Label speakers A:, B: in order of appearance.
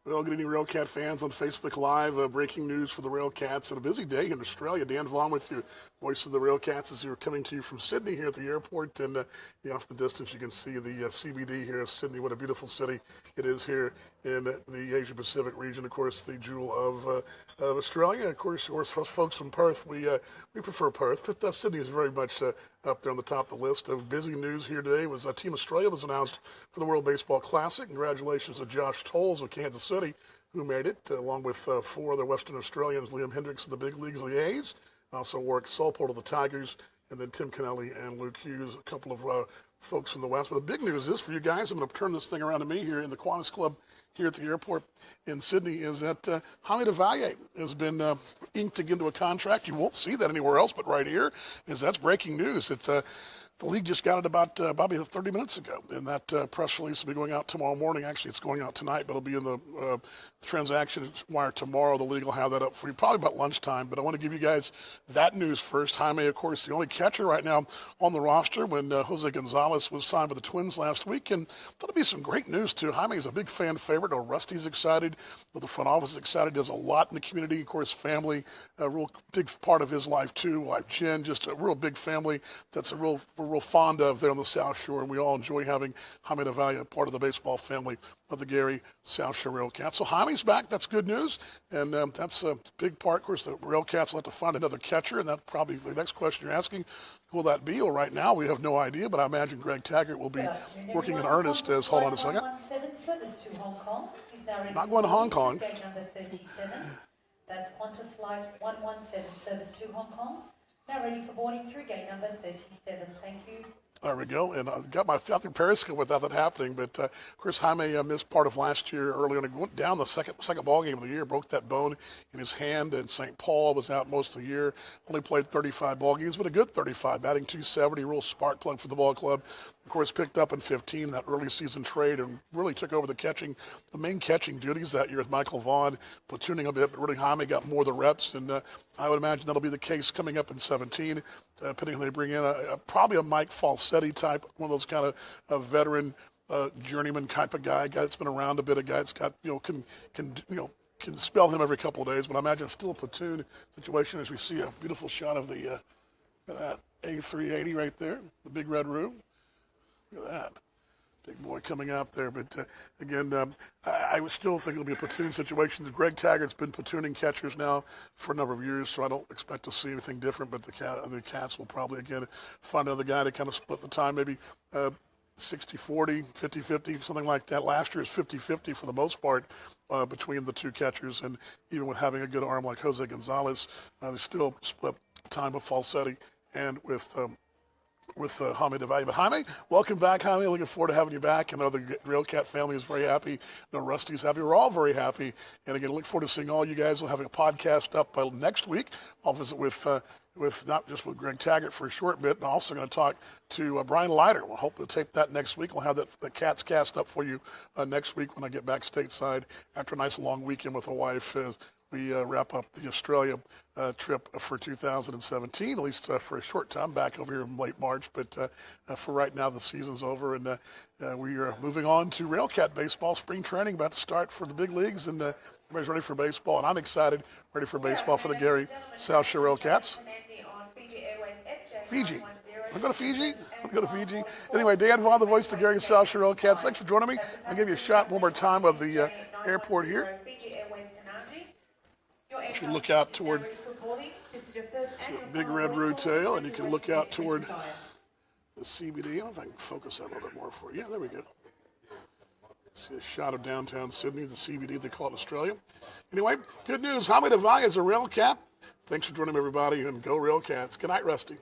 A: Well, good evening, RailCat fans on Facebook Live. Breaking news for the RailCats and a busy day in Australia. Dan Vaughn with you, voice of the RailCats, as you're coming to you from Sydney here at the airport. And off the distance, you can see the CBD here of Sydney. What a beautiful city it is here in the Asia Pacific region. Of course, the jewel of Australia. Of course, for us folks from Perth, we prefer Perth, but Sydney is very much up there on the top of the list. Busy news here today was Team Australia was announced for the World Baseball Classic. Congratulations to Josh Tolles of Kansas City, who made it, along with four other Western Australians, Liam Hendricks of the big leagues of the A's, also Warwick Solport of the Tigers, and then Tim Kennelly and Luke Hughes, a couple of folks from the West. But the big news is for you guys, I'm going to turn this thing around to me here in the Qantas Club here at the airport in Sydney, is that Jaime has been inked into a contract. You won't see that anywhere else but right here, that's breaking news. It's the league just got it about probably 30 minutes ago, and that press release will be going out tomorrow morning. Actually, it's going out tonight, but it'll be in the transaction wire tomorrow. The league will have that up for you probably about lunchtime, but I want to give you guys that news first. Jaime, of course, the only catcher right now on the roster when Jose Gonzalez was signed with the Twins last week, and that'll be some great news, too. Jaime is a big fan favorite. Rusty's excited. The front office is excited. Does a lot in the community. Of course, family, a real big part of his life, too. Wife Jen, just a real big family that's we're real fond of there on the South Shore, and we all enjoy having Jaime part of the baseball family of the Gary South Shore RailCats. So Jaime's back. That's good news, and that's a big part. Of course, the RailCats will have to find another catcher, and that's probably the next question you're asking. Who will that be? Well, right now we have no idea, but I imagine Greg Taggart will be working in earnest as, hold on a second. Not going to Hong Kong.
B: Gate number 37. That's Qantas flight 117, service to Hong Kong. Now ready for boarding through gate number 37. Thank you.
A: There we go. And I got my I think Periscope without that happening. But, of course, Jaime missed part of last year early on. He went down the second ball game of the year, broke that bone in his hand, and St. Paul was out most of the year. Only played 35 ball games, but a good 35, batting 270, real spark plug for the ball club. Of course, picked up in 15, that early season trade, and really took over the main catching duties that year with Michael Vaughn, platooning a bit, but really Jaime got more of the reps, and I would imagine that'll be the case coming up in 17, depending on they bring in probably a Mike Falsetti type, one of those kind of veteran journeyman type of guy that's been around a bit, a guy that's got, can spell him every couple of days, but I imagine still a platoon situation as we see a beautiful shot of that A380 right there, the big red room. Look at that. Big boy coming out there. But, again, I would still think it'll be a platoon situation. Greg Taggart's been platooning catchers now for a number of years, so I don't expect to see anything different. But the Cats will probably, again, find another guy to kind of split the time, maybe 60-40, 50-50, something like that. Last year was 50-50 for the most part between the two catchers. And even with having a good arm like Jose Gonzalez, they still split time with Falsetti and with Jaime But Jaime, welcome back, Jaime. Looking forward to having you back. I know the RailCat family is very happy. I know Rusty's happy. We're all very happy. And again, look forward to seeing all you guys. We'll have a podcast up next week. I'll visit with not just with Greg Taggart for a short bit, but also going to talk to Brian Leiter. We'll hope to tape that next week. We'll have the Cats cast up for you next week when I get back stateside after a nice long weekend with the wife. We wrap up the Australia trip for 2017, at least for a short time, back over here in late March. But for right now, the season's over, and we are moving on to RailCat baseball. Spring training about to start for the big leagues, and everybody's ready for baseball. And I'm excited, ready for baseball for the Gary South Shore RailCats. Fiji. I'm going to Fiji. I'm going to Fiji. Anyway, Dan Vaughn, the voice of the Gary South Shore RailCats. Thanks for joining me. I'll give you a shot one more time of the airport here. You can look out toward the big red root tail, and you can look out toward the CBD. I don't know if I can focus that a little bit more for you. Yeah, there we go. See a shot of downtown Sydney, the CBD, they call it Australia. Anyway, good news. Jaime is a RailCat. Thanks for joining me, everybody, and go RailCats. Good night, Rusty.